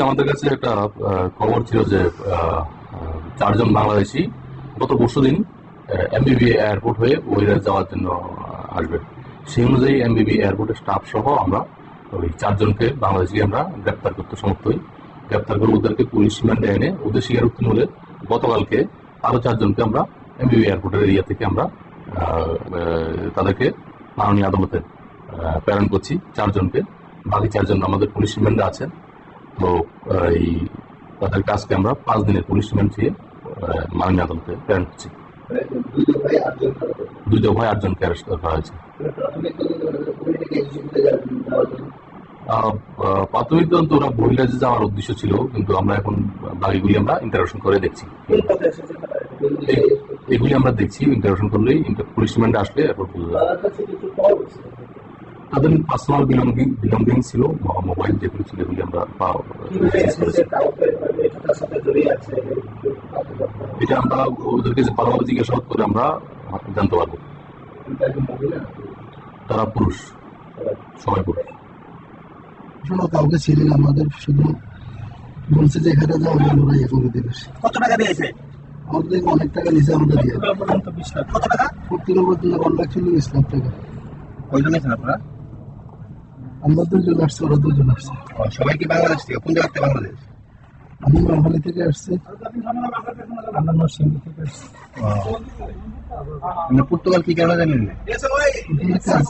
আমাদের কাছে একটা খবর ছিল যে 4 জন বাংলাদেশি গত পরশুদিন এমবিবি এয়ারপোর্ট হয়ে বহিরাজ্যে যাওয়ার জন্য আসবে। সেই অনুযায়ী এমবিবি এয়ারপোর্টের স্টাফ সহ আমরা ওই 4 জনকে বাংলাদেশি আমরা গ্রেপ্তার করতে সমর্থ হই। গ্রেপ্তার করে ওদেরকে পুলিশ রিমান্ডে এনে ওদের স্বীকারোক্তি মূলে গতকালকে আরো 4 জনকে আমরা এমবিবি এয়ারপোর্টের এরিয়া থেকে আমরা তাদেরকে মাননীয় আদালতে প্রেরণ করছি 4 জনকে। বাকি 4 জন আমাদের পুলিশ রিমান্ডে আছেন। তো এই তাদেরকে আজকে আমরা 5 দিনের পুলিশ রিমান্ড দিয়ে মাননীয় আদালতে প্রেরণ করছি। 2 দফায় 8 জনকে অ্যারেস্ট করা হয়েছে। প্রাথমিক তদন্ত ওরা বহিরাজ্যে যাওয়ার উদ্দেশ্য ছিল, কিন্তু আমরা এখন বাকিগুলি আমরা ইন্টারোগেশন করে দেখছি। এগুলি আমরা দেখছি, ইন্টারোগেশন করলেই পুলিশ রিমান্ডে আসলে এরপর তাদের পার্সোনাল বিলঙ্গিং ছিল, মোবাইল যেগুলি ছিল এগুলি আমরা এটা আমরা ওদেরকে যে পারমাণবিক জিজ্ঞাসাবাদ করে আমরা জানতে পারবো। তারা পুরুষ, সবাই পুরুষ। কাউকে ছিলেন আমাদের, শুধু বলছে যে এখানে যাওয়া আমরা ইয়ে করে দিবে। কত টাকা দিয়েছে? আমাদের অনেক টাকা নিয়েছে আমাদের দিয়ে। কত টাকা? 14 পর্যন্ত 1 লাখ 40 লাখ টাকা। কয়জন আছেন আপনারা? আমরা 2 জন আসছি, ওরা 2 জন আসছে। সবাই কি বাংলাদেশ থেকে? কোন জায়গা থেকে বাংলাদেশ? আমি নোয়াখালী থেকে আসছি, আমরা নরসিংদী থেকে আসছি। পর্তুগাল কি কেন জানেন না? কাজ